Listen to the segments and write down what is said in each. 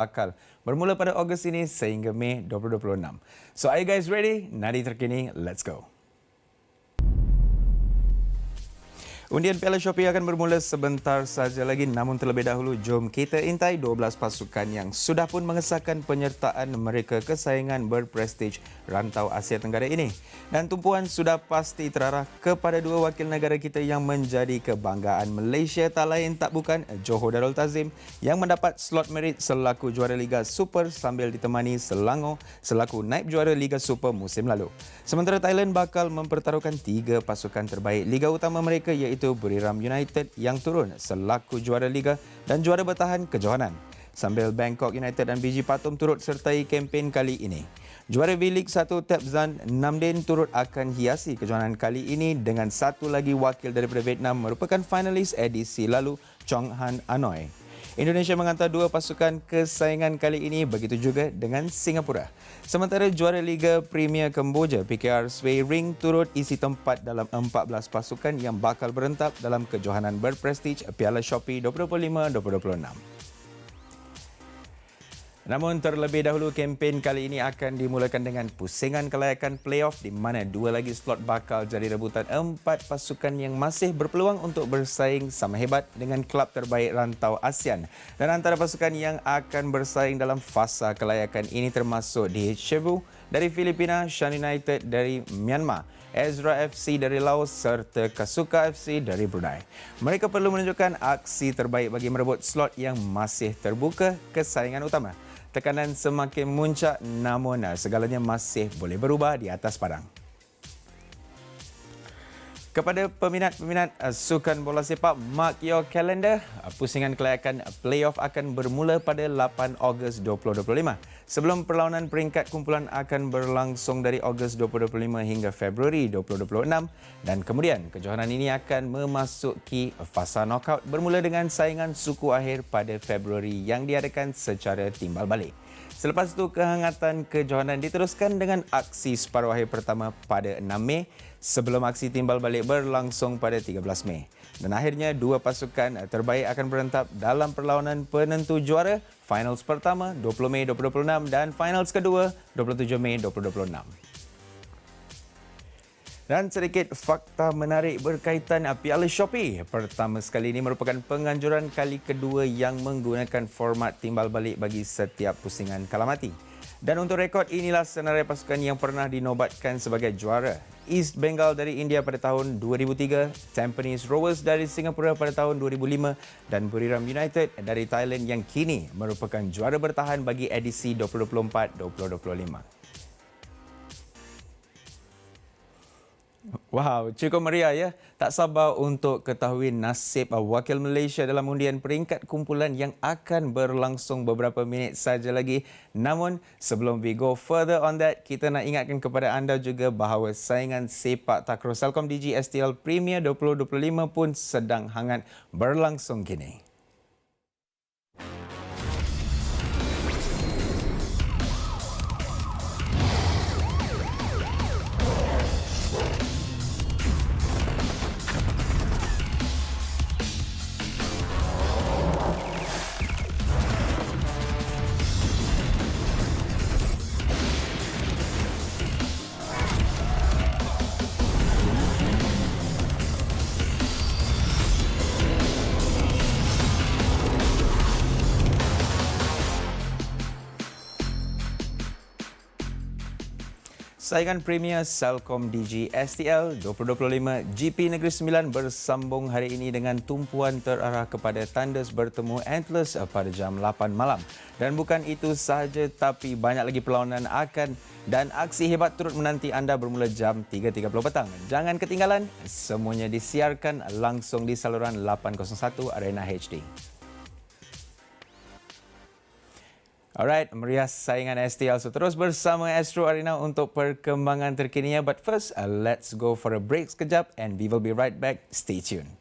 bakal bermula pada Ogos ini sehingga Mei 2026. So are you guys ready? Nadi terkini, let's go. Undian Piala Shopee akan bermula sebentar saja lagi, namun terlebih dahulu jom kita intai 12 pasukan yang sudah pun mengesahkan penyertaan mereka ke saingan berprestij rantau Asia Tenggara ini. Dan tumpuan sudah pasti terarah kepada dua wakil negara kita yang menjadi kebanggaan Malaysia, tak lain tak bukan Johor Darul Tazim yang mendapat slot merit selaku juara Liga Super sambil ditemani Selangor selaku naib juara Liga Super musim lalu. Sementara Thailand bakal mempertaruhkan tiga pasukan terbaik Liga utama mereka iaitu Buriram United yang turun selaku juara Liga dan juara bertahan kejohanan. Sambil Bangkok United dan BG Patum turut sertai kempen kali ini. Juara V-League 1 Tepzan Namdin turut akan hiasi kejohanan kali ini dengan satu lagi wakil daripada Vietnam merupakan finalis edisi lalu Chong Han Anoy. Indonesia menghantar dua pasukan ke saingan kali ini, begitu juga dengan Singapura. Sementara juara Liga Premier Kemboja PKR Sway Ring turut isi tempat dalam 14 pasukan yang bakal berentap dalam kejohanan berprestij Piala Shopee 2025-2026. Namun terlebih dahulu, kempen kali ini akan dimulakan dengan pusingan kelayakan playoff di mana dua lagi slot bakal jadi rebutan empat pasukan yang masih berpeluang untuk bersaing sama hebat dengan klub terbaik rantau ASEAN. Dan antara pasukan yang akan bersaing dalam fasa kelayakan ini termasuk DH Cebu dari Filipina, Shan United dari Myanmar, Ezra FC dari Laos serta Kasuka FC dari Brunei. Mereka perlu menunjukkan aksi terbaik bagi merebut slot yang masih terbuka ke saingan utama. Tekanan semakin muncak namun segalanya masih boleh berubah di atas padang. Kepada peminat-peminat sukan bola sepak, mark your calendar. Pusingan kelayakan playoff akan bermula pada 8 Ogos 2025. Sebelum perlawanan peringkat kumpulan akan berlangsung dari Ogos 2025 hingga Februari 2026 dan kemudian kejohanan ini akan memasuki fasa knockout bermula dengan saingan suku akhir pada Februari yang diadakan secara timbal balik. Selepas itu, kehangatan kejohanan diteruskan dengan aksi separuh akhir pertama pada 6 Mei sebelum aksi timbal balik berlangsung pada 13 Mei. Dan akhirnya, dua pasukan terbaik akan berentap dalam perlawanan penentu juara, finals pertama 20 Mei 2026 dan finals kedua 27 Mei 2026. Dan sedikit fakta menarik berkaitan Piala Shopee. Pertama sekali ini merupakan penganjuran kali kedua yang menggunakan format timbal balik bagi setiap pusingan kalah mati. Dan untuk rekod, inilah senarai pasukan yang pernah dinobatkan sebagai juara. East Bengal dari India pada tahun 2003, Tampines Rovers dari Singapura pada tahun 2005 dan Buriram United dari Thailand yang kini merupakan juara bertahan bagi edisi 2024-2025. Wow, cukup meriah ya. Tak sabar untuk ketahui nasib wakil Malaysia dalam undian peringkat kumpulan yang akan berlangsung beberapa minit saja lagi. Namun, sebelum we go further on that, kita nak ingatkan kepada anda juga bahawa saingan sepak takraw Celcom Digi STL Premier 2025 pun sedang hangat berlangsung kini. Saingan Premier Celcom Digi STL 2025 GP Negeri Sembilan bersambung hari ini dengan tumpuan terarah kepada tandas bertemu Antlers pada jam 8 malam. Dan bukan itu sahaja, tapi banyak lagi perlawanan akan dan aksi hebat turut menanti anda bermula jam 3.30 petang. Jangan ketinggalan, semuanya disiarkan langsung di saluran 801 Arena HD. Alright, meriah saingan STL. So terus bersama Astro Arena untuk perkembangan terkininya. But first, let's go for a break sekejap and we will be right back. Stay tuned.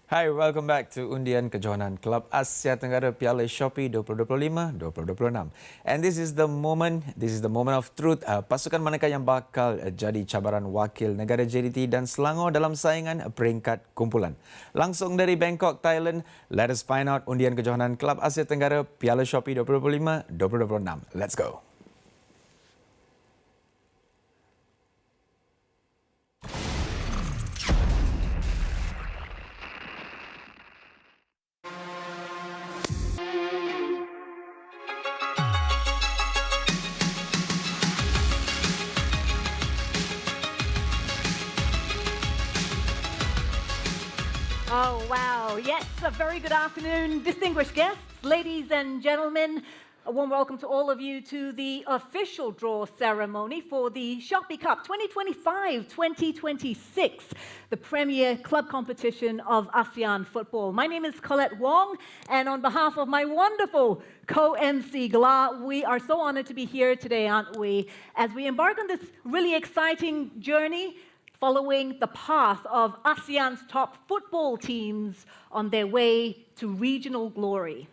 Hai, welcome back to Undian Kejohanan Kelab Asia Tenggara Piala Shopee 2025-2026. And this is the moment of truth. Pasukan manakah yang bakal jadi cabaran wakil negara JDT dan Selangor dalam saingan peringkat kumpulan. Langsung dari Bangkok, Thailand, let us find out Undian Kejohanan Kelab Asia Tenggara Piala Shopee 2025-2026. Let's go. Oh, wow. Yes, a very good afternoon, distinguished guests, ladies and gentlemen. A warm welcome to all of you to the official draw ceremony for the Shopee Cup 2025-2026, the premier club competition of ASEAN football. My name is Colette Wong, and on behalf of my wonderful co-MC Gla, we are so honored to be here today, aren't we, as we embark on this really exciting journey following the path of ASEAN's top football teams on their way to regional glory.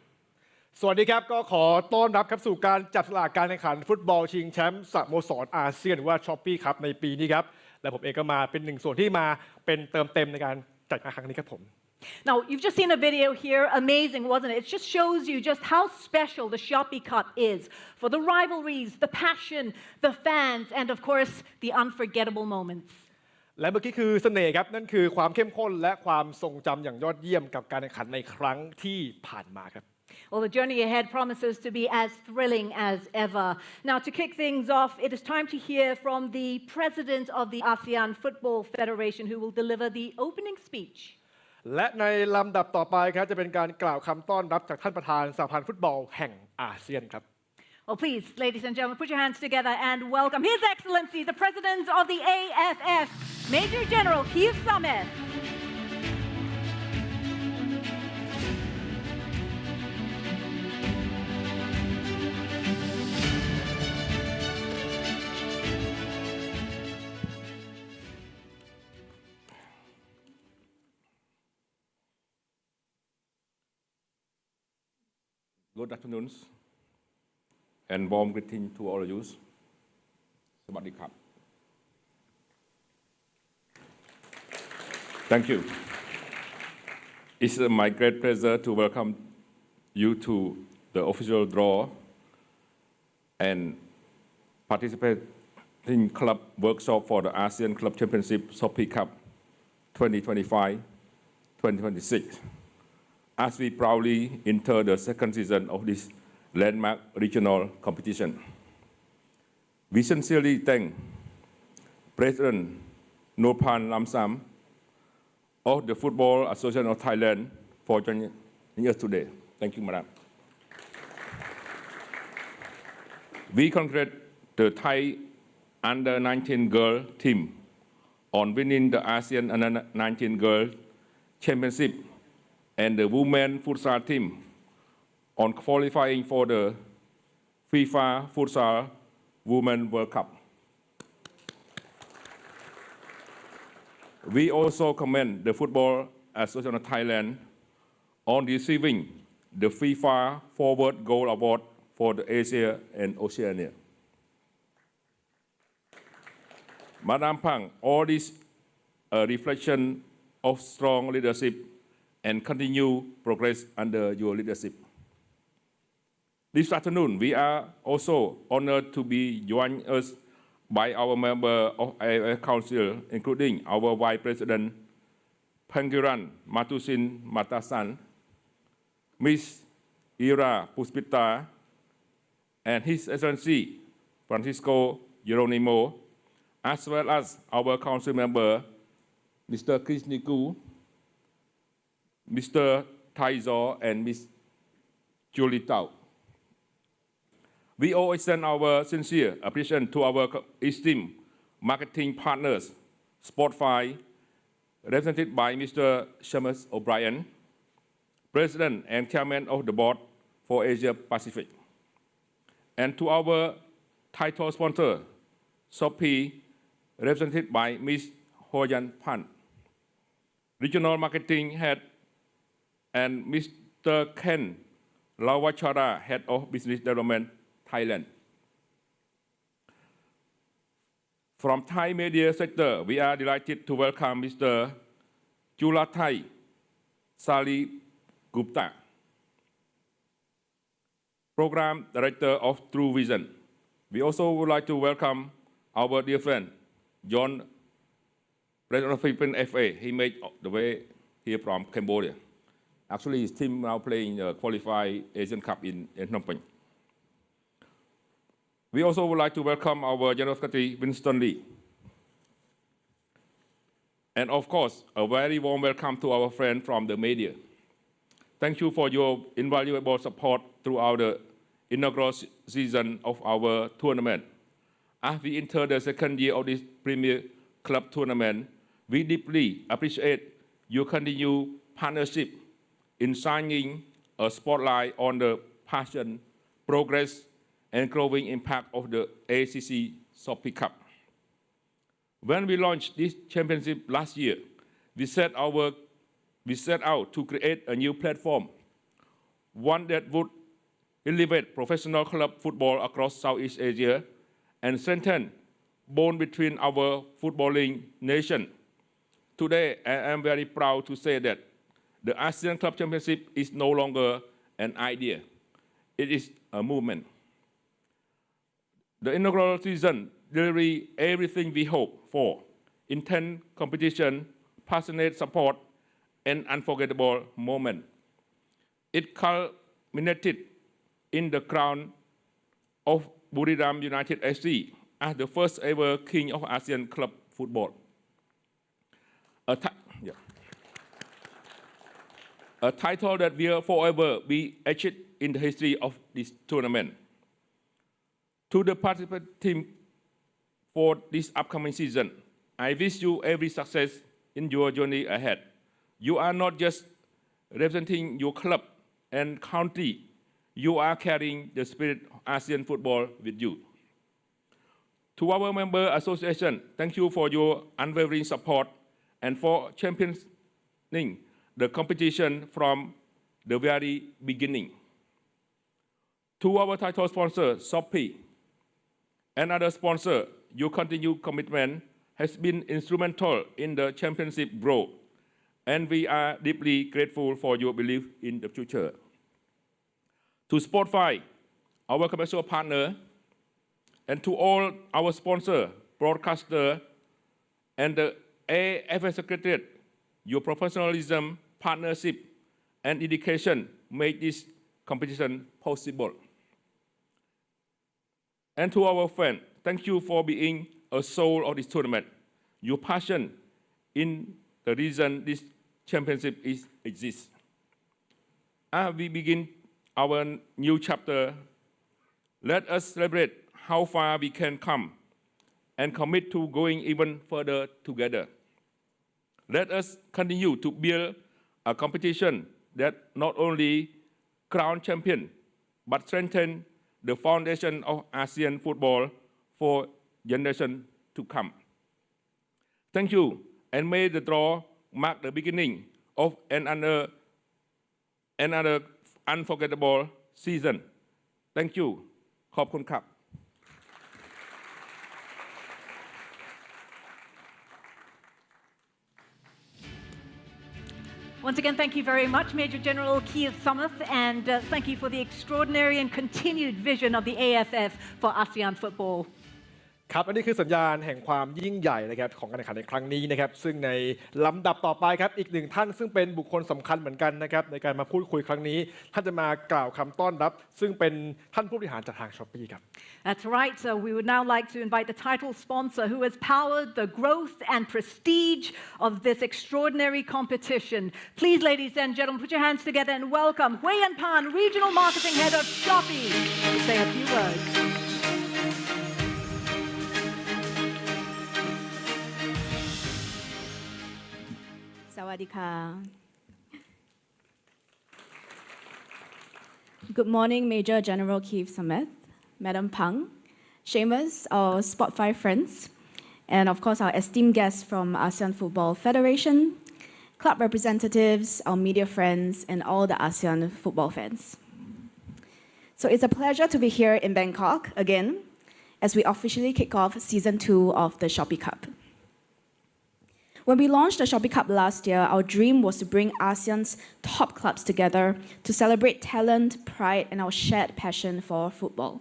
สวัสดีครับก็ขอต้อนรับครับสู่การจับสลากการแข่งขันฟุตบอลชิงแชมป์สโมสรอาเซียนหรือว่า Shopee ครับในปีนี้ครับและผมเองก็มาเป็นหนึ่งส่วนที่มาเป็นเติมเต็มในการจัดงานครั้งนี้ครับผม Now, you've just seen a video here, amazing, wasn't it? It just shows you just how special the Shopee Cup is for the rivalries, the passion, the fans, and of course, the unforgettable moments. และเมื่อกี้คือเสน่ห์ครับนั่นคือความเข้มข้นและความทรงจำอย่างยอดเยี่ยมกับการแข่งขันในครั้งที่ผ่านมาครับ Well, the journey ahead promises to be as thrilling as ever. Now, to kick things off, it is time to hear from the president of the ASEAN Football Federation who will deliver the opening speech. และในลำดับต่อไปครับจะเป็นการกล่าวคำต้อนรับจากท่านประธานสหพันธ์ฟุตบอลแห่งอาเซียนครับ Well, please, ladies and gentlemen, put your hands together and welcome His Excellency, the President of the AFF, Major General Keith Summit. Good afternoon and warm greeting to all of you. Sawadee krap. Thank you. It's my great pleasure to welcome you to the official draw and participating club workshop for the ASEAN Club Championship Shopee Cup 2025-2026. As we proudly enter the second season of this landmark regional competition. We sincerely thank President Nopan Lamsam of the Football Association of Thailand for joining us today. Thank you, Madam. We congratulate the Thai Under-19 girl team on winning the ASEAN Under-19 Girl Championship and the women futsal team on qualifying for the FIFA Futsal Women World Cup. We also commend the Football Association of Thailand on receiving the FIFA Forward Goal Award for the Asia and Oceania. Madam Pang, all this a reflection of strong leadership and continue progress under your leadership. This afternoon, we are also honored to be joined us by our member of AFF Council, including our Vice President Pangiran Matusin Matasan, Ms. Ira Puspita, and His Excellency Francisco Geronimo, as well as our council member, Mr. Chris Niku, Mr. Taizor, and Ms. Julie Tao. We all extend our sincere appreciation to our esteemed marketing partners, Spotify, represented by Mr. Seamus O'Brien, President and Chairman of the Board for Asia Pacific, and to our title sponsor, Shopee, represented by Ms. Ho Yan Pan. Regional Marketing Head and Mr. Ken Lawachara, Head of Business Development, Thailand. From Thai media sector, we are delighted to welcome Mr. Chulathai Sali Gupta, Program Director of True Vision. We also would like to welcome our dear friend, John, President of Philippines FA. He made the way here from Cambodia. Actually, his team now playing the qualified Asian Cup in Phnom Penh. We also would like to welcome our General Secretary, Winston Lee. And of course, a very warm welcome to our friend from the media. Thank you for your invaluable support throughout the inaugural season of our tournament. As we enter the second year of this Premier Club tournament, we deeply appreciate your continued partnership in shining a spotlight on the passion, progress, and growing impact of the ACC Shopee Cup. When we launched this championship last year, we set out to create a new platform, one that would elevate professional club football across Southeast Asia and strengthen bond between our footballing nation. Today, I am very proud to say that the ASEAN Club Championship is no longer an idea. It is a movement. The inaugural season delivers everything we hope for: intense competition, passionate support, and unforgettable moment. It culminated in the crown of Buriram United SC as the first ever king of ASEAN club football. A title that will forever be etched in the history of this tournament. To the participant team for this upcoming season, I wish you every success in your journey ahead. You are not just representing your club and country, you are carrying the spirit of ASEAN football with you. To our member association, thank you for your unwavering support and for championing the competition from the very beginning. To our title sponsor, Shopee, and other sponsors, your continued commitment has been instrumental in the championship growth, and we are deeply grateful for your belief in the future. To Spotify, our commercial partner, and to all our sponsors, broadcasters, and the AFA Secretariat, your professionalism, partnership, and dedication make this competition possible. And to our fans, thank you for being a soul of this tournament. Your passion in the reason this championship exists. As we begin our new chapter, let us celebrate how far we can come and commit to going even further together. Let us continue to build a competition that not only crown champion, but strengthen the foundation of ASEAN football for generations to come. Thank you, and may the draw mark the beginning of another unforgettable season. Thank you. ขอบคุณครับ Once again, thank you very much, Major General Keith Summeth, and thank you for the extraordinary and continued vision of the AFF for ASEAN football. ครับอันนี้คือสัญญาณแห่งความยิ่งใหญ่นะครับของการแข่งขันในครั้งนี้นะครับซึ่งในลำดับต่อไปครับอีกหนึ่งท่านซึ่งเป็นบุคคลสำคัญเหมือนกันนะครับในการมาพูดคุยครั้งนี้ท่านจะมากล่าวคำต้อนรับซึ่งเป็นท่านผู้บริหารจากทาง Shopee ครับ That's right. So we would now like to invite the title sponsor who has powered the growth and prestige of this extraordinary competition. Please, ladies and gentlemen, put your hands together and welcome Hui and Pan, Regional Marketing Head of Shopee, to say a few words. Sawadika. Good morning, Major General Keith Summeth, Madam Pang, Seamus, our Spotify friends, and of course our esteemed guests from ASEAN Football Federation, club representatives, our media friends, and all the ASEAN football fans. So it's a pleasure to be here in Bangkok again as we officially kick off Season 2 of the Shopee Cup. When we launched the Shopee Cup last year, our dream was to bring ASEAN's top clubs together to celebrate talent, pride, and our shared passion for football.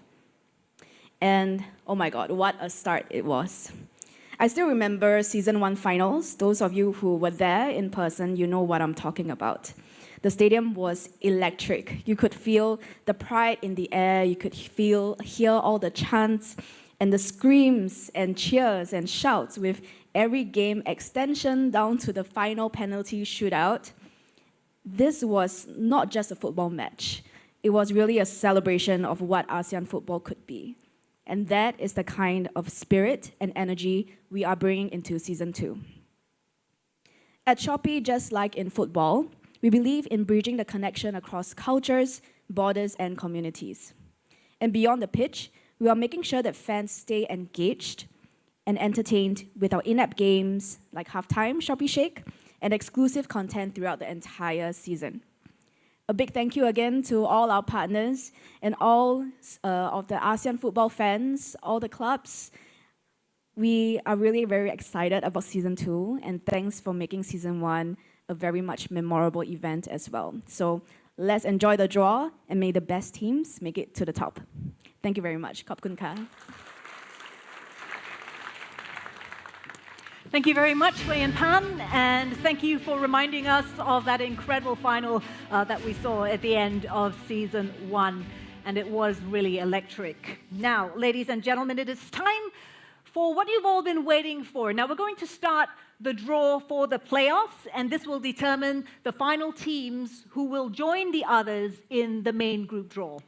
And oh my God, what a start it was. I still remember Season 1 finals. Those of you who were there in person, you know what I'm talking about. The stadium was electric. You could feel the pride in the air. You could hear all the chants and the screams and cheers and shouts with every game extension down to the final penalty shootout. This was not just a football match. It was really a celebration of what ASEAN football could be. And that is the kind of spirit and energy we are bringing into Season 2. At Shopee, just like in football, we believe in bridging the connection across cultures, borders, and communities. And beyond the pitch, we are making sure that fans stay engaged and entertained with our in-app games like Halftime, Shopee Shake, and exclusive content throughout the entire season. A big thank you again to all our partners and all of the ASEAN football fans, all the clubs. We are really very excited about Season 2, and thanks for making Season 1 a very much memorable event as well. So let's enjoy the draw, and may the best teams make it to the top. Thank you very much. Khop kun ka. Thank you very much, Wei and Pan, and thank you for reminding us of that incredible final that we saw at the end of Season 1, and it was really electric. Now, ladies and gentlemen, it is time for what you've all been waiting for. Now, we're going to start the draw for the playoffs, and this will determine the final teams who will join the others in the main group draw.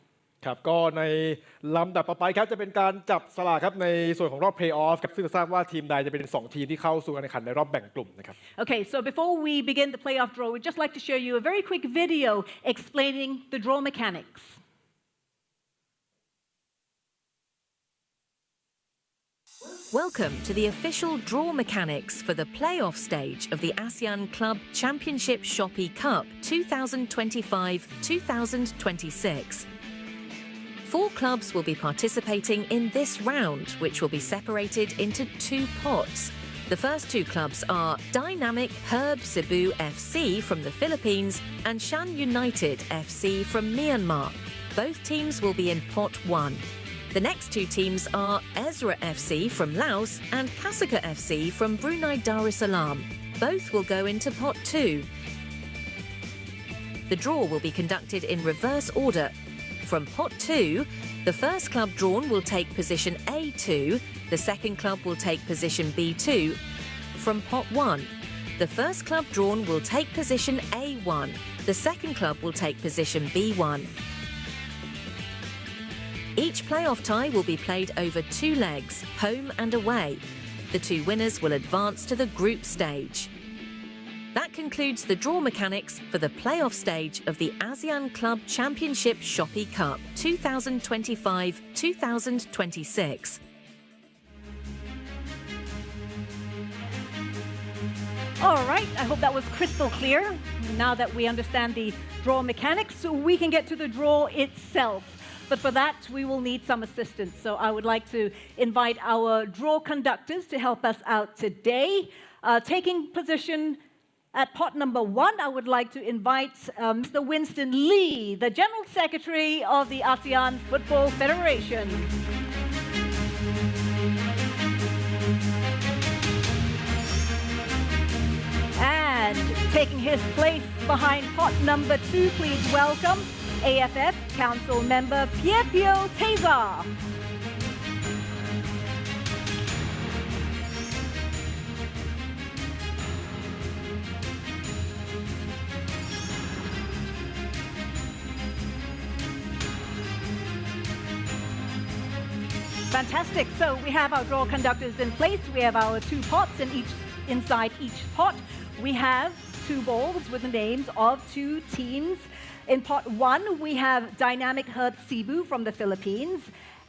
ครับก็ในลำดับต่อไปครับจะเป็นการจับสลากครับในส่วนของรอบเพลย์ออฟครับซึ่งจะทราบว่าทีมใดจะเป็น2ทีมที่เข้าสู่การแข่งขันในรอบแบ่งกลุ่มนะครับ Okay, so before we begin the playoff draw, we'd just like to show you a very quick video explaining the draw mechanics. Welcome to the official draw mechanics for the playoff stage of the ASEAN Club Championship Shopee Cup 2025-2026. 4 clubs will be participating in this round, which will be separated into 2 pots. The first 2 clubs are Dynamic Herb Cebu FC from the Philippines and Shan United FC from Myanmar. Both teams will be in pot 1. The next 2 teams are Ezra FC from Laos and Kasika FC from Brunei Darussalam. Both will go into pot 2. The draw will be conducted in reverse order. From pot 2, the first club drawn will take position A2, the second club will take position B2. From pot 1, the first club drawn will take position A1, the second club will take position B1. Each playoff tie will be played over 2 legs, home and away. The 2 winners will advance to the group stage. That concludes the draw mechanics for the playoff stage of the ASEAN Club Championship Shopee Cup 2025-2026. All right, I hope that was crystal clear. Now that we understand the draw mechanics, we can get to the draw itself. But for that, we will need some assistance. So I would like to invite our draw conductors to help us out today. Taking position at pot number 1, I would like to invite Mr. Winston Lee, the General Secretary of the ASEAN Football Federation. And taking his place behind pot number 2, please welcome AFF Council Member Piepio Teza. Fantastic. So we have our draw conductors in place. We have our 2 pots, and inside each pot, we have 2 balls with the names of 2 teams. In pot 1, we have Dynamic Herb Cebu from the Philippines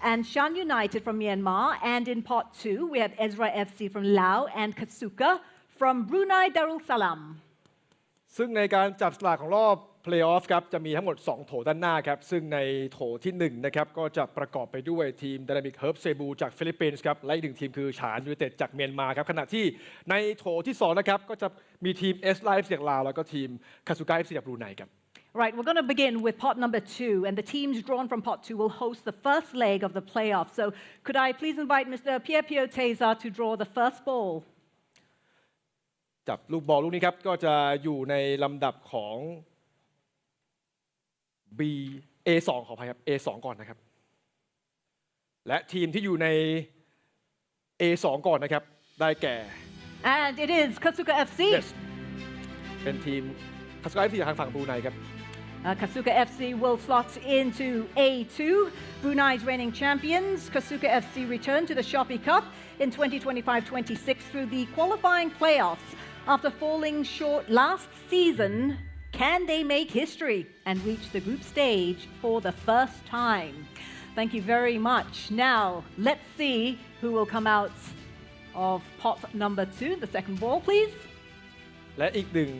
and Shan United from Myanmar. And in pot 2, we have Ezra FC from Laos and Kasuka from Brunei Darussalam. ซึ่งในการจับสลากของรอบเพลย์ออฟครับจะมีทั้งหมด 2 โถด้านหน้าครับซึ่งในโถที่ 1 นะครับก็จะประกอบไปด้วยทีม Dynamic Herb Cebu จากฟิลิปปินส์ครับและอีก 1 ทีมคือฉานยูไนเต็ดจากเมียนมาครับขณะที่ในโถที่ 2 นะครับก็จะมีทีม S Live จากลาวแล้วก็ทีมคาซูกา FC จากบรูไนครับ Right, we're going to begin with pot number 2, and the teams drawn from pot 2 will host the first leg of the playoffs. So could I please invite Mr. Pierre Teza to draw the first ball? จับลูกบอลลูกนี้ครับก็จะอยู่ในลำดับของ B A2 ขออภัยครับ A2 ก่อนนะครับและทีมที่อยู่ใน A2 ก่อนนะครับได้แก่ And it is Kasuka FC. Yes เป็นทีมคาซูกา FC จากทางฝั่งบรูไนครับ Kasuka FC will slot into A2. Brunei's reigning champions. Kasuka FC return to the Shopee Cup in 2025-26 through the qualifying playoffs. After falling short last season, can they make history and reach the group stage for the first time? Thank you very much. Now, let's see who will come out of pot number 2. The second ball, please. และอีกหนึ่ง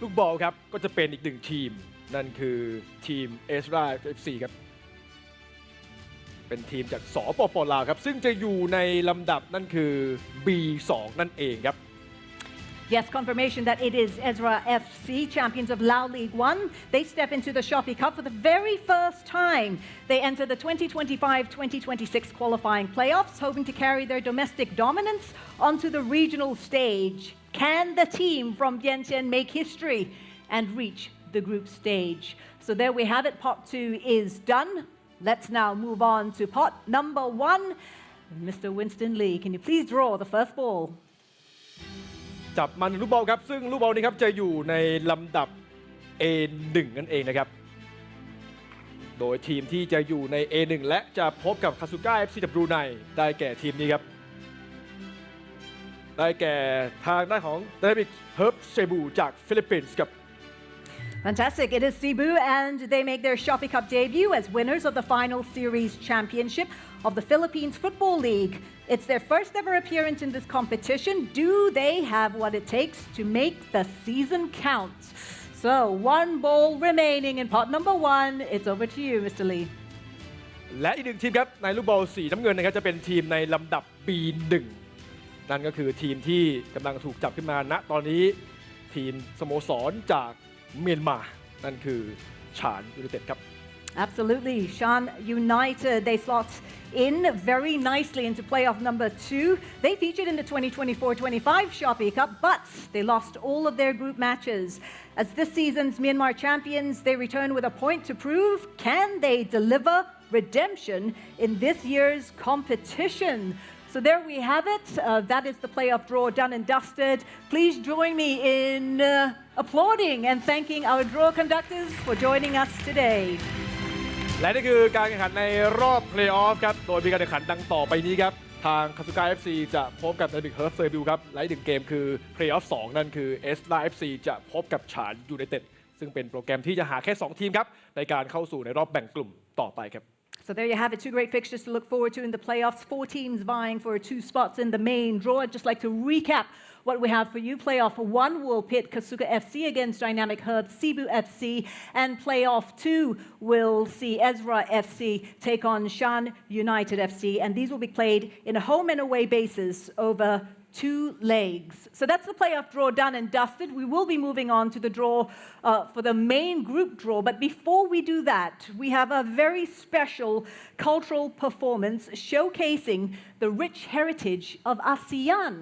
ลูกบอลครับก็จะเป็นอีกหนึ่งทีมนั่นคือทีมเอสรา FC ครับเป็นทีมจากสปป.ลาวครับซึ่งจะอยู่ในลำดับนั่นคือ B2 นั่นเองครับ Yes, confirmation that it is Ezra FC, champions of Lao League One. They step into the Shopee Cup for the very first time. They enter the 2025-2026 qualifying playoffs, hoping to carry their domestic dominance onto the regional stage. Can the team from Vientiane make history and reach the group stage? So there we have it. Pot 2 is done. Let's now move on to pot number 1. Mr. Winston Lee, can you please draw the first ball? จับมันลูกบอลครับซึ่งลูกบอลนี้ครับจะอยู่ในลำดับ A1 นั่นเองนะครับโดยทีมที่จะอยู่ใน A1 และจะพบกับคาซูก้า FC จากบรูไนได้แก่ทีมนี้ครับได้แก่ทางด้านของ Dynamic Herb Cebu จากฟิลิปปินส์ครับ Fantastic. It is Cebu, and they make their Shopee Cup debut as winners of the final series championship of the Philippines Football League. It's their first ever appearance in this competition. Do they have what it takes to make the season count? So, one ball remaining in pot number 1. It's over to you, Mr. Lee. และอีกหนึ่งทีมครับในลูกบอลสีน้ำเงินนะครับจะเป็นทีมในลำดับ B1 นั่นก็คือทีมที่กำลังถูกจับขึ้นมาณตอนนี้ทีมสโมสรจากเมียนมานั่นคือฉานยูไนเต็ดครับ Absolutely. Shan United, they slot in very nicely into playoff number 2. They featured in the 2024-25 Shopee Cup, but they lost all of their group matches. As this season's Myanmar champions, they return with a point to prove. Can they deliver redemption in this year's competition? So there we have it. That is the playoff draw done and dusted. Please join me in applauding and thanking our draw conductors for joining us today. และนี่คือการแข่งขันในรอบเพลย์ออฟครับโดยมีการแข่งขันดังต่อไปนี้ครับทางคาซูกา FC จะพบกับ Dynamic Herb Cebu ครับและอีกหนึ่งเกมคือเพลย์ออฟ 2 นั่นคือ Astro FC จะพบกับฉานยูไนเต็ดซึ่งเป็นโปรแกรมที่จะหาแค่ 2 ทีมครับในการเข้าสู่ในรอบแบ่งกลุ่มต่อไปครับ So there you have it, 2 great fixtures to look forward to in the playoffs. 4 teams vying for 2 spots in the main draw. I'd just like to recap what we have for you. Playoff 1 will pit Kasuga FC against Dynamic Herb Cebu FC, and playoff 2 will see Ezra FC take on Shan United FC, and these will be played in a home and away basis over 2 legs. So that's the playoff draw done and dusted. We will be moving on to the draw for the main group draw. But before we do that, we have a very special cultural performance showcasing the rich heritage of ASEAN.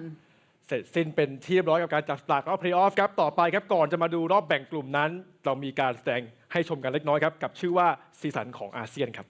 เสร็จสิ้นเป็นที่เรียบร้อยกับการจับสลากรอบเพลย์ออฟครับต่อไปครับก่อนจะมาดูรอบแบ่งกลุ่มนั้นเรามีการแสดงให้ชมกันเล็กน้อยครับกับชื่อว่าสีสันของอาเซียนครับ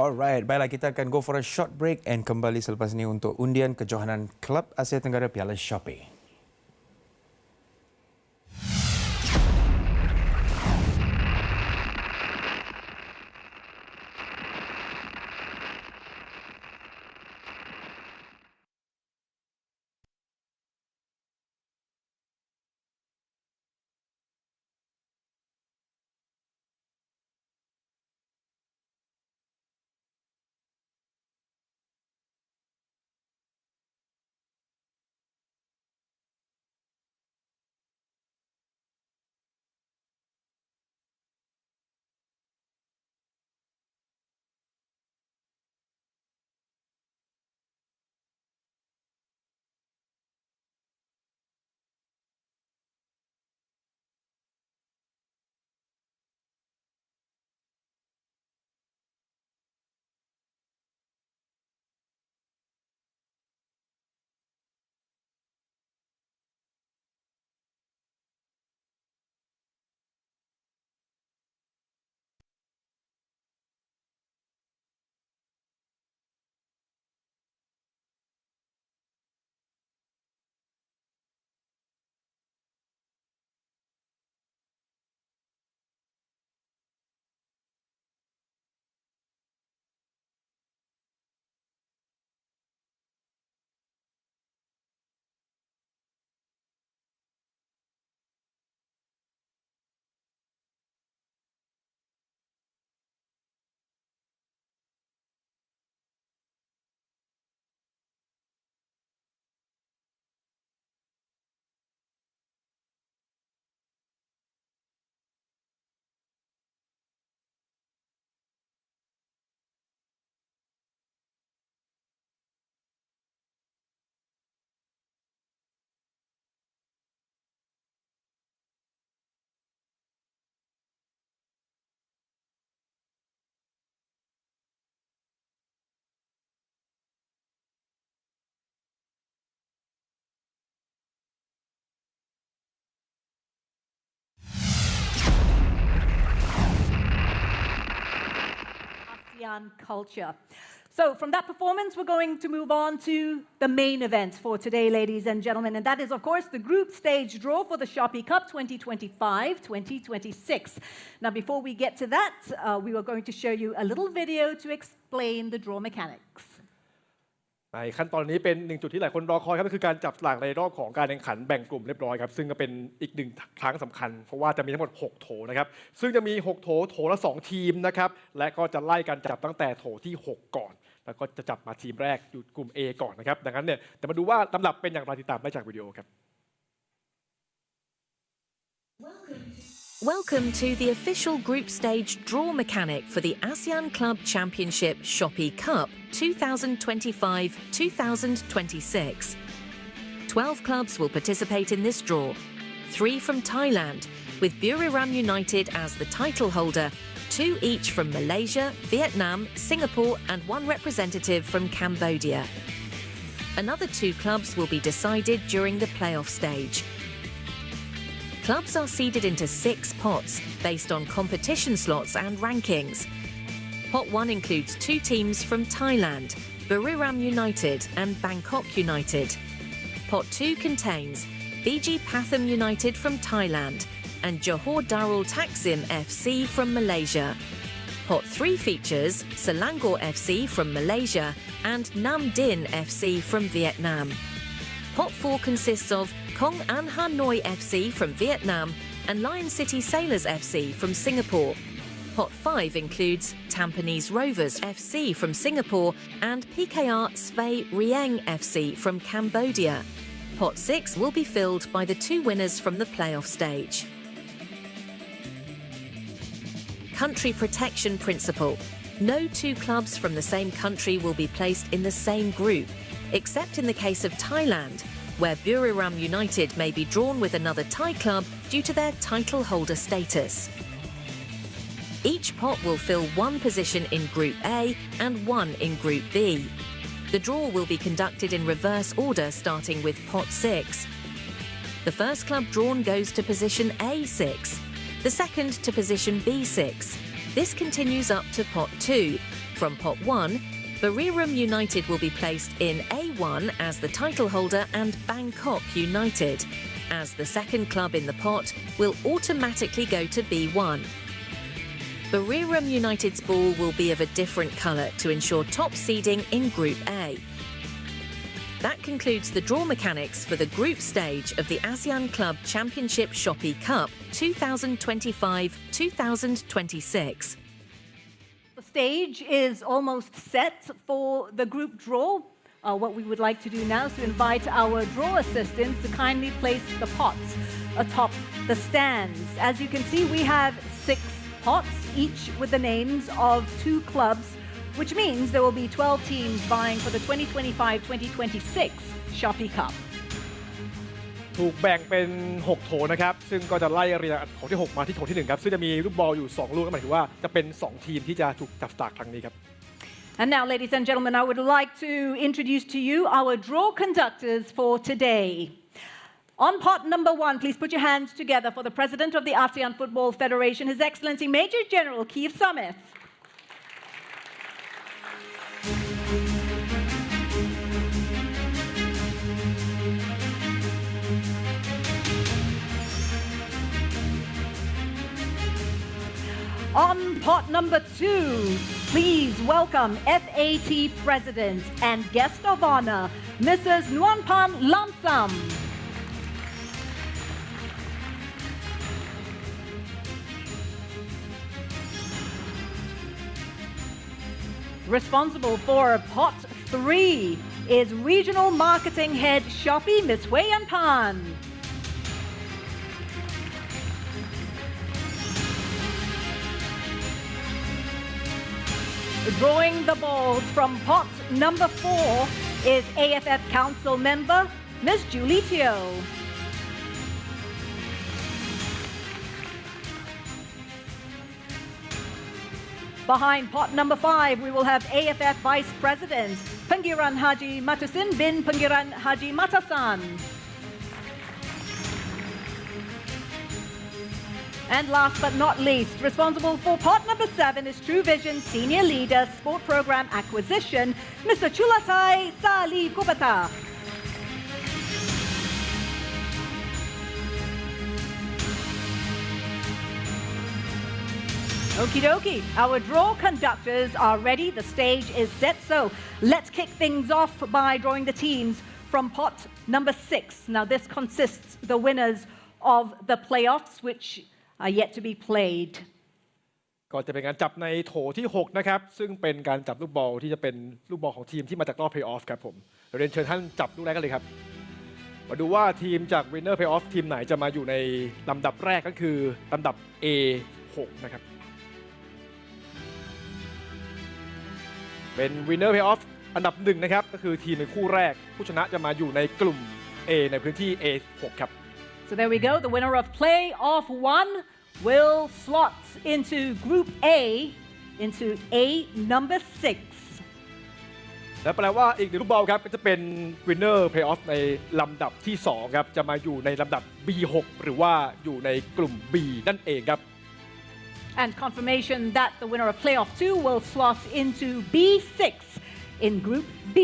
Alright, baiklah kita akan go for a short break and kembali selepas ini untuk undian kejohanan Klub Asia Tenggara Piala Shopee. Culture. So from that performance, we're going to move on to the main event for today, ladies and gentlemen, and that is, of course, the group stage draw for the Shopee Cup 2025-2026. Now, before we get to that, we are going to show you a little video to explain the draw mechanics. ในขั้นตอนนี้เป็นหนึ่งจุดที่หลายคนรอคอยครับก็คือการจับสลากในรอบของการแข่งขันแบ่งกลุ่มเรียบร้อยครับซึ่งก็เป็นอีกหนึ่งครั้งสำคัญเพราะว่าจะมีทั้งหมด6โถนะครับซึ่งจะมี6โถละ2ทีมนะครับและก็จะไล่กันจับตั้งแต่โถที่6ก่อนแล้วก็จะจับมาทีมแรกอยู่กลุ่ม A ก่อนนะครับดังนั้นเนี่ยแต่มาดูว่าลำดับเป็นอย่างไรติดตามได้จากวิดีโอครับ Welcome to the official group stage draw mechanic for the ASEAN Club Championship Shopee Cup 2025-2026. 12 clubs will participate in this draw, 3 from Thailand, with Buriram United as the title holder, 2 each from Malaysia, Vietnam, Singapore and 1 representative from Cambodia. Another 2 clubs will be decided during the playoff stage. Clubs are seeded into 6 pots based on competition slots and rankings. Pot 1 includes 2 teams from Thailand, Buriram United and Bangkok United. Pot 2 contains BG Pathum United from Thailand and Johor Darul Takzim FC from Malaysia. Pot 3 features Selangor FC from Malaysia and Nam Dinh FC from Vietnam. Pot 4 consists of Kong An Hanoi FC from Vietnam and Lion City Sailors FC from Singapore. Pot 5 includes Tampines Rovers FC from Singapore and PKR Svay Rieng FC from Cambodia. Pot 6 will be filled by the 2 winners from the playoff stage. Country protection principle. No 2 clubs from the same country will be placed in the same group, except in the case of Thailand, where Buriram United may be drawn with another Thai club due to their title holder status. Each pot will fill 1 position in Group A and 1 in Group B. The draw will be conducted in reverse order starting with pot 6. The first club drawn goes to position A6, the second to position B6. This continues up to pot 2, From Pot 1, Buriram United will be placed in A1 as the title holder and Bangkok United, as the second club in the pot will automatically go to B1. Buriram United's ball will be of a different colour to ensure top seeding in Group A. That concludes the draw mechanics for the group stage of the ASEAN Club Championship Shopee Cup 2025-2026. The stage is almost set for the group draw. What we would like to do now is to invite our draw assistants to kindly place the pots atop the stands. As you can see, we have 6 pots, each with the names of 2 clubs, which means there will be 12 teams vying for the 2025-2026 Shopee Cup. ถูกแบ่งเป็น 6 โถนะครับซึ่งก็จะไล่เรียงโถที่ 6 มาที่โถที่ 1 ครับซึ่งจะมีลูกบอลอยู่ 2 ลูกนั่นหมายถึงว่าจะเป็น 2 ทีมที่จะถูกจับสลากครั้งนี้ครับ And now, ladies and gentlemen, I would like to introduce to you our draw conductors for today. On pot number 1, please put your hands together for the President of the ASEAN Football Federation, His Excellency Major General Keith Samith. On pot number 2, please welcome FAT President and Guest of Honor, Mrs. Nuanpan Lamsam. Responsible for pot 3 is Regional Marketing Head Shopee, Ms. Hui Pan. Drawing the balls from pot number 4 is AFF Council Member, Ms. Julie Teo. Behind pot number 5, we will have AFF Vice President, Pangeran Haji Matusin bin Pangeran Haji Matasan. And last but not least, responsible for pot number 7 is True Vision Senior Leader, Sport Program Acquisition, Mr. Chulatai Sali Kupata. Okie dokie, our draw conductors are ready, the stage is set, so let's kick things off by drawing the teams from pot number 6. Now this consists the winners of the playoffs, which are yet to be played. ก็จะเป็นการจับในโถที่ 6 นะครับซึ่งเป็นการจับลูกบอลที่จะเป็นลูกบอลของทีมที่มาจากรอบเพลย์ออฟครับผมเรียนเชิญท่านจับลูกแรกกันเลยครับมาดูว่าทีมจาก Winner Playoff ทีมไหนจะมาอยู่ในลำดับแรกก็คือลำดับ A6 นะครับเป็น Winner Playoff อันดับ 1 นะครับก็คือทีมในคู่แรกผู้ชนะจะมาอยู่ในกลุ่ม A ในพื้นที่ A6 ครับ So there we go. The winner of playoff 1 will slot into Group A, into A number 6. และแปลว่าอีกหนึ่งลูกบอลครับก็จะเป็น Winner Playoff ในลำดับที่ 2 ครับจะมาอยู่ในลำดับ B6 หรือว่าอยู่ในกลุ่ม B นั่นเองครับ And confirmation that the winner of playoff 2 will slot into B6 in Group B.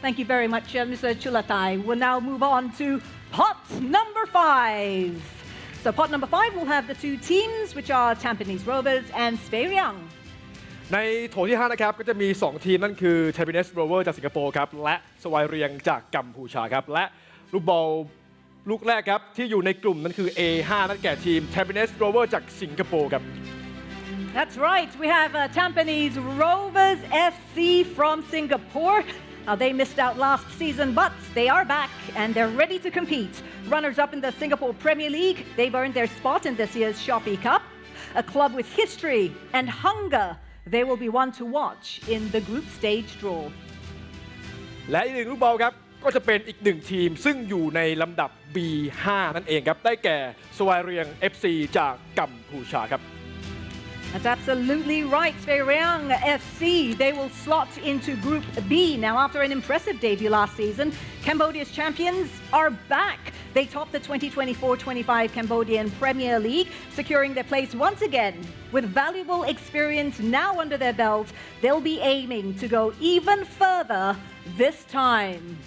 Thank you very much, Mr. Chulatai. We'll now move on to pot number 5. So pot number 5 will have the 2 teams, which are Tampines Rovers and Sveiryang. ในโถที่ 5 นะครับก็จะมี 2 ทีมนั่นคือ Tampines Rovers จากสิงคโปร์ครับและสวายเรียงจากกัมพูชาครับและลูกบอลลูกแรกครับที่อยู่ในกลุ่มนั้นคือ A5 นั่นแก่ทีม Tampines Rovers จากสิงคโปร์ครับ That's right. We have Tampines Rovers FC from Singapore. They missed out last season, but they are back and they're ready to compete. Runners-up in the Singapore Premier League, they've earned their spot in this year's Shopee Cup. A club with history and hunger, they will be one to watch in the group stage draw. และอีกหนึ่งลูกบอลครับก็จะเป็นอีกหนึ่งทีมซึ่งอยู่ในลำดับ B5 นั่นเองครับได้แก่สวายเรียง FC จากกัมพูชาครับ That's absolutely right, Sveiryang FC. They will slot into Group B. Now, after an impressive debut last season, Cambodia's champions are back. They topped the 2024-25 Cambodian Premier League, securing their place once again. With valuable experience now under their belt, they'll be aiming to go even further this time.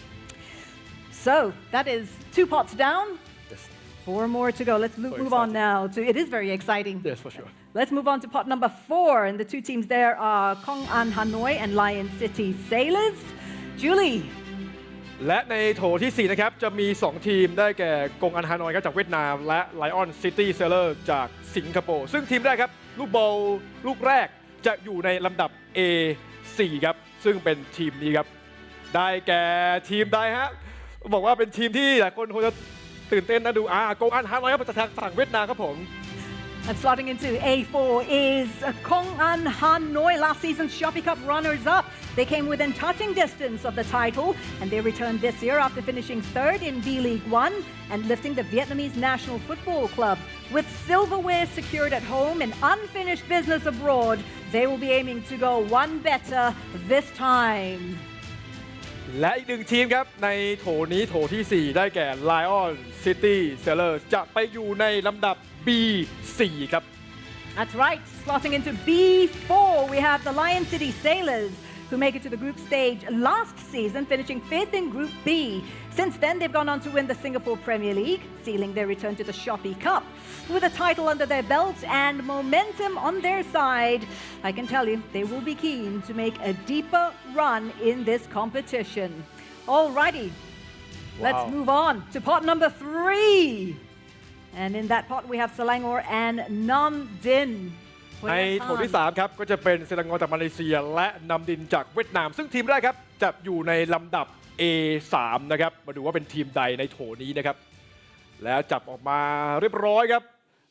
So that is 2 pots down. Yes. 4 more to go. Let's move on now to, it is very exciting. Yes, for sure. Let's move on to pot number 4. And the 2 teams there are Khong An Hanoi and Lion City Sailors. Julie. และในโถที่ 4 นะครับ จะมี 2 ทีมได้แก่กงอันฮานอยครับจากเวียดนาม และ Lion City Sailor จากสิงคโปร์ซึ่งทีมแรกครับ ลูกบอลลูกแรกจะอยู่ในลำดับ A4 ครับ ซึ่งเป็นทีมนี้ครับ ได้แก่ทีมใดฮะ บอกว่าเป็นทีมที่หลายคนคงจะตื่นเต้นนะดูกงอันฮานอยครับจากทางฝั่งเวียดนามครับผม And slotting into A4 is Khong An Hanoi, last season's Shopee Cup runners-up. They came within touching distance of the title, and they returned this year after finishing 3rd in B-League 1 and lifting the Vietnamese national football club. With silverware secured at home and unfinished business abroad, they will be aiming to go one better this time. และอีก 1 ทีมครับในโถนี้โถที่ 4 ได้แก่ Lion City Sailor จะไปอยู่ในลำดับ B4 ครับ That's right. Slotting into B4, we have the Lion City Sailors, who make it to the group stage last season, finishing 5th in Group B. Since then, they've gone on to win the Singapore Premier League, sealing their return to the Shopee Cup. With a title under their belt and momentum on their side, I can tell you they will be keen to make a deeper run in this competition. Alrighty, let's move on to pot number 3. And in that pot, we have Selangor and Namdin. ในโถที่ 3 ครับ ก็จะเป็นเซลังกอจากมาเลเซียและนำดินจากเวียดนาม ซึ่งทีมแรกครับจะอยู่ในลำดับ A3 นะครับ มาดูว่าเป็นทีมใดในโถนี้นะครับ แล้วจับออกมาเรียบร้อยครับ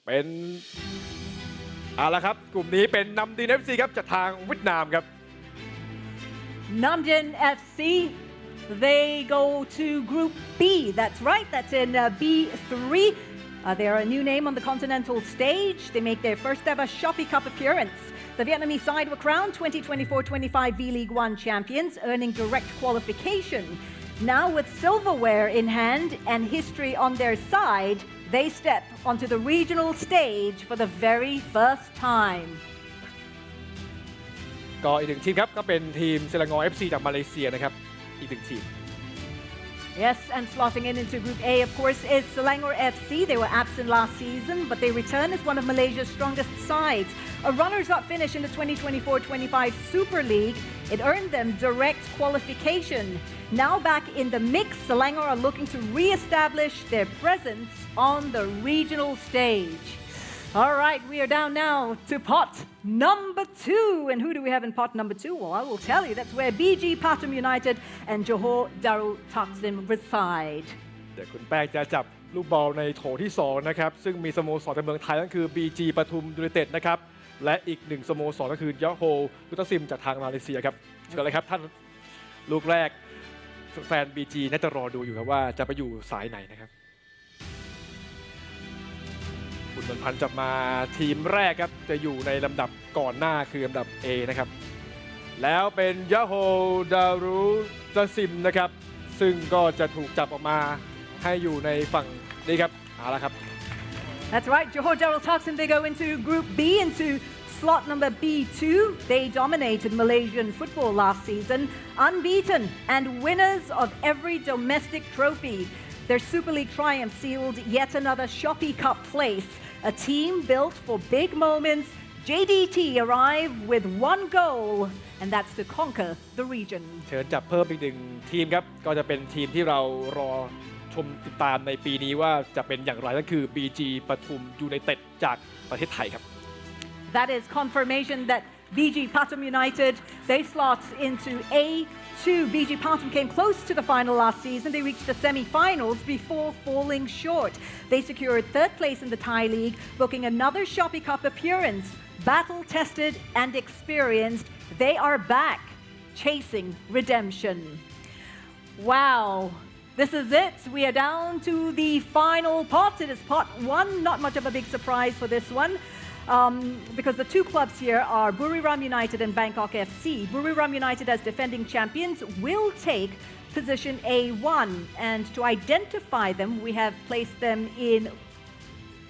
เป็นละครับ กลุ่มนี้เป็นนำดิน FC ครับจากทางเวียดนามครับ Namdin FC, they go to Group B. That's right, that's in B3. They are a new name on the continental stage. They make their first ever Shopee Cup appearance. The Vietnamese side were crowned 2024-25 V-League 1 champions, earning direct qualification. Now with silverware in hand and history on their side, they step onto the regional stage for the very first time. ก็อีก 1 ทีมครับ ก็เป็นทีมเซลังกอ FC จากมาเลเซียนะครับ อีก 1 ทีม Yes, and slotting in into Group A, of course, is Selangor FC. They were absent last season, but they return as one of Malaysia's strongest sides. A runners-up finish in the 2024-25 Super League, it earned them direct qualification. Now back in the mix, Selangor are looking to re-establish their presence on the regional stage. All right, we are down now to pot number 2. And who do we have in pot number 2? Well, I will tell you, that's where BG Pathum United and Johor Darul Taksim reside. เดี๋ยวคุณแป้งจะจับลูกบอลในโถที่ 2 นะครับ ซึ่งมีสโมสรในเมืองไทยนั่นคือ BG ปทุมยูไนเต็ดนะครับ และอีก 1 สโมสรก็คือยะโฮลุตซิมจากทางมาเลเซียครับเชิญเลยครับท่านลูกแรกแฟน BG น่าจะรอดูอยู่ครับว่าจะไปอยู่สายไหนนะครับคุณบรรพันธ์จะมาทีมแรกครับจะอยู่ในลำดับก่อนหน้าคือลำดับ A นะครับแล้วเป็นยะโฮดารุตซิมนะครับซึ่งก็จะถูกจับออกมาให้อยู่ในฝั่งนี้ครับเอาละครับ That's right, Johor Darul Taksim, they go into Group B, into slot number B2. They dominated Malaysian football last season, unbeaten and winners of every domestic trophy. Their Super League triumph sealed yet another Shopee Cup place. A team built for big moments. JDT arrived with 1 goal, and that's to conquer the region. เชิญจับเพิ่มอีก 1 ทีมครับก็จะเป็นทีมที่เรารอชมติดตามในปีนี้ว่าจะเป็นอย่างไรนั่นคือ BG ปทุมยูไนเต็ดจากประเทศไทยครับ That is confirmation that BG Pathum United, they slot into A2. BG Pathum came close to the final last season. They reached the semi-finals before falling short. They secured 3rd place in the Thai League, booking another Shopee Cup appearance. Battle-tested and experienced, they are back, chasing redemption. Wow. This is it. We are down to the final pot. It is pot 1. Not much of a big surprise for this one. because the two clubs here are Buriram United and Bangkok FC. Buriram United, as defending champions, will take position A1, and to identify them, we have placed them in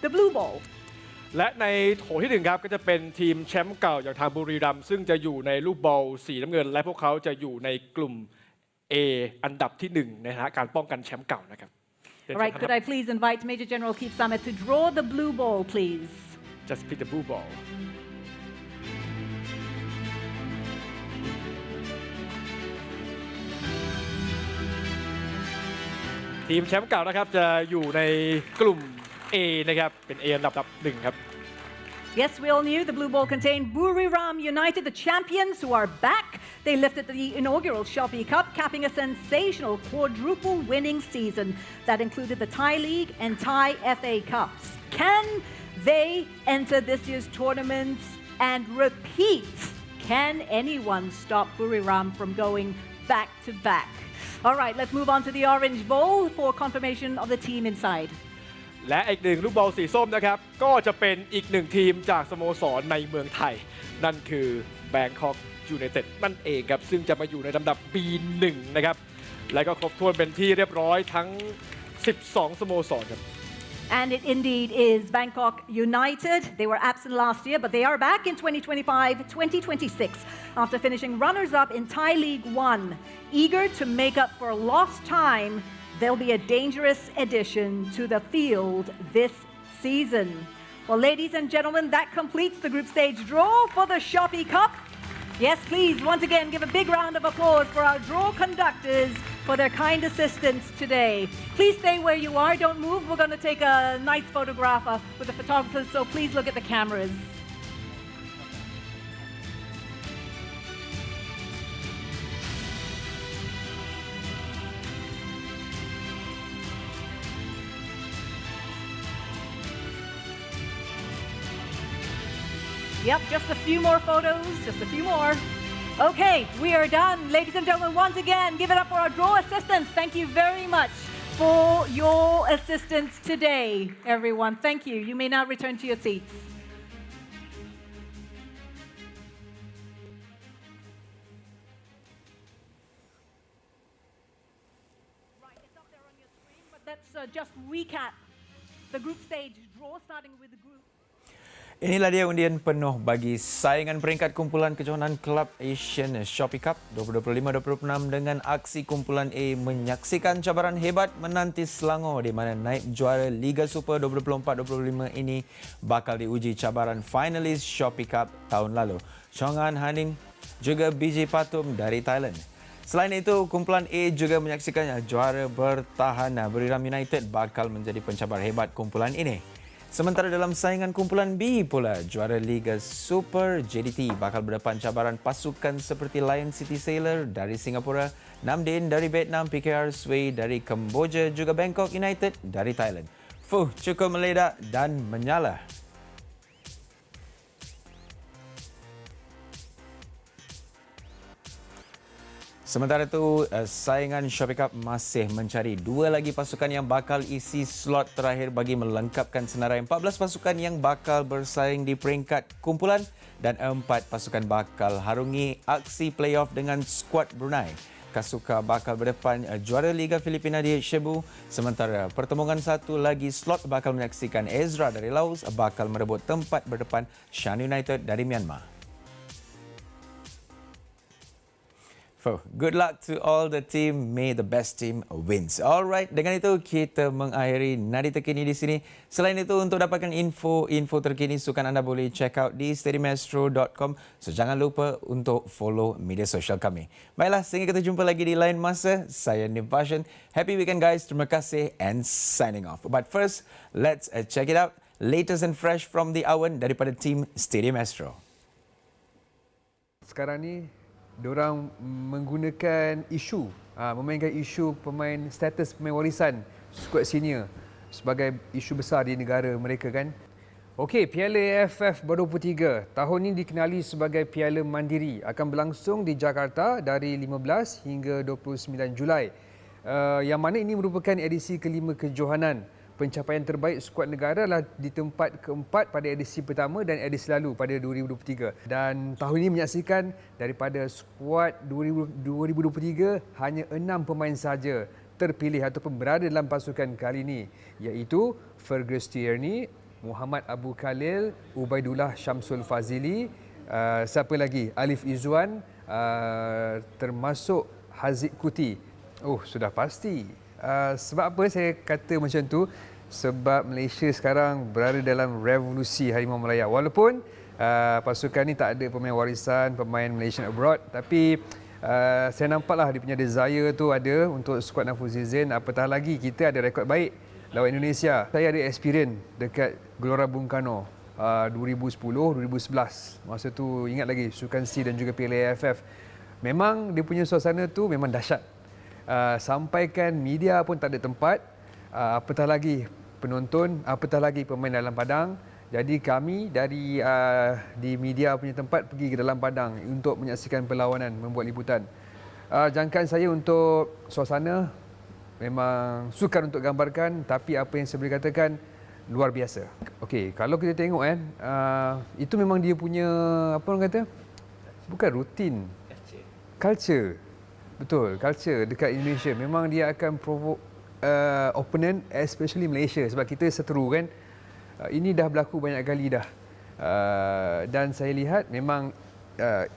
the blue ball. และในโถที่หนึ่งครับก็จะเป็นทีมแชมป์เก่าอย่างทางบุรีรัมย์ซึ่งจะอยู่ในลูกบอลสีน้ำเงินและพวกเขาจะอยู่ในกลุ่ม A อันดับที่1ในฐานะการป้องกันแชมป์เก่านะครับ All right, could I please invite Major General Keith Samet to draw the blue ball, please? Just pick the blue ball ทีมแชมป์เก่านะครับจะอยู่ในกลุ่ม A นะครับเป็น A อันดับ1ครับ Yes, we all knew the blue ball contained Buriram United, the champions who are back. They lifted the inaugural Shopee Cup, capping a sensational quadruple winning season that included the Thai League and Thai FA Cups. Can they enter this year's tournaments and repeat? Can anyone stop Buriram from going back to back? All right, let's move on to the orange bowl for confirmation of the team inside. และอีกหนึ่งลูกบอลสีส้มนะครับก็จะเป็นอีกหนึ่งทีมจากสโมสรในเมืองไทยนั่นคือ Bangkok United นั่นเองครับซึ่งจะมาอยู่ในลำดับ B1 นะครับและก็ครบถ้วนเป็นที่เรียบร้อยทั้ง 12 สโมสรครับ And it indeed is Bangkok United. They were absent last year, but they are back in 2025-2026 after finishing runners-up in Thai League 1. Eager to make up for lost time, they'll be a dangerous addition to the field this season. Well, ladies and gentlemen, that completes the group stage draw for the Shopee Cup. Yes, please, once again, give a big round of applause for our draw conductors for their kind assistance today. Please stay where you are. Don't move. We're going to take a nice photograph with the photographers, so please look at the cameras. Yep, just a few more photos, just a few more. Okay, we are done. Ladies and gentlemen, once again, give it up for our draw assistants. Thank you very much for your assistance today, everyone. Thank you. You may now return to your seats. Right, it's up there on your screen, but let's just recap the group stage draw, starting with the group. Inilah dia undian penuh bagi saingan peringkat kumpulan kejohanan Kelab Asian Shopee Cup 2025-2026 dengan aksi kumpulan A menyaksikan cabaran hebat menanti Selangor di mana naib juara Liga Super 2024-2025 ini bakal diuji cabaran finalis Shopee Cup tahun lalu. Chongan Haning juga BJ Patum dari Thailand. Selain itu, kumpulan A juga menyaksikan juara bertahan Buriram United bakal menjadi pencabar hebat kumpulan ini. Sementara dalam saingan kumpulan B pula, juara Liga Super JDT bakal berdepan cabaran pasukan seperti Lion City Sailor dari Singapura, Namdin dari Vietnam, PKR Sway dari Kemboja, juga Bangkok United dari Thailand. Cukup meledak dan menyala. Sementara itu, saingan Shopee Cup masih mencari dua lagi pasukan yang bakal isi slot terakhir bagi melengkapkan senarai 14 pasukan yang bakal bersaing di peringkat kumpulan dan 4 pasukan bakal harungi aksi playoff dengan skuad Brunei. Kasuka bakal berdepan juara Liga Filipina di Cebu, sementara pertembungan satu lagi slot bakal menyaksikan Ezra dari Laos bakal merebut tempat berdepan Shan United dari Myanmar. Good luck to all the team. May the best team wins. Alright, dengan itu kita mengakhiri Nadi Terkini di sini. Selain itu, untuk dapatkan info terkini sukan anda boleh check out di stadiumastro.com. So jangan lupa untuk follow media sosial kami. Baiklah, sehingga kita jumpa lagi di lain masa. Saya Nim Passion. Happy weekend guys. Terima kasih and signing off. But first, let's check it out. Latest and fresh from the Awan daripada tim Stadium Astro. Sekarang ni diorang menggunakan memainkan isu pemain status pemain warisan skuad senior sebagai isu besar di negara mereka kan. Okey, Piala AFF Ber-23 tahun ini dikenali sebagai Piala Mandiri akan berlangsung di Jakarta dari 15 hingga 29 Julai. Yang mana ini merupakan edisi kelima kejohanan pencapaian terbaik skuad negara adalah di tempat keempat pada edisi pertama dan edisi lalu pada 2023. Dan tahun ini menyaksikan daripada skuad 2023 hanya 6 pemain sahaja terpilih ataupun berada dalam pasukan kali ini, iaitu Fergus Tierney, Muhammad Abu Khalil, Ubaidullah Syamsul Fazili, siapa lagi? Alif Izzuan, termasuk Haziq Kuti. Oh, sudah pasti. Sebab apa saya kata macam tu? Sebab Malaysia sekarang berada dalam revolusi Harimau Malaya. Walaupun pasukan ni tak ada pemain warisan, pemain Malaysian abroad, tapi saya nampaklah dia punya desire tu ada untuk skuad Nafuzi Zain. Apatah lagi kita ada rekod baik lawan Indonesia. Saya ada experience dekat Gelora Bung Karno 2010, 2011. Masa tu ingat lagi Sukan C dan juga Piala AFF. Memang dia punya suasana tu memang dahsyat. Sampaikan media pun tak ada tempat, apatah lagi penonton, apatah lagi pemain dalam padang. Jadi kami dari di media punya tempat pergi ke dalam padang untuk menyaksikan perlawanan, membuat liputan. Jangkaan saya untuk suasana memang sukar untuk gambarkan, tapi apa yang saya boleh katakan luar biasa. Okey, kalau kita tengok itu memang dia punya apa orang kata? Bukan rutin. Culture. Betul, culture dekat Indonesia. Memang dia akan provoke opponent, especially Malaysia, sebab kita seteru kan. Ini dah berlaku banyak kali dah. Dan saya lihat memang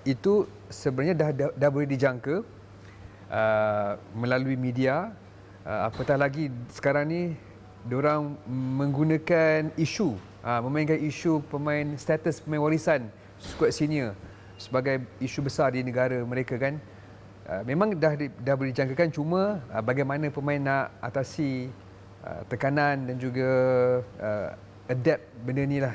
itu sebenarnya dah boleh dijangka melalui media. Apatah lagi sekarang ni diorang menggunakan isu, memainkan isu pemain status pemain warisan skuad senior sebagai isu besar di negara mereka kan. Memang dah boleh dijangkakan, cuma bagaimana pemain nak atasi tekanan dan juga adapt benda ni lah.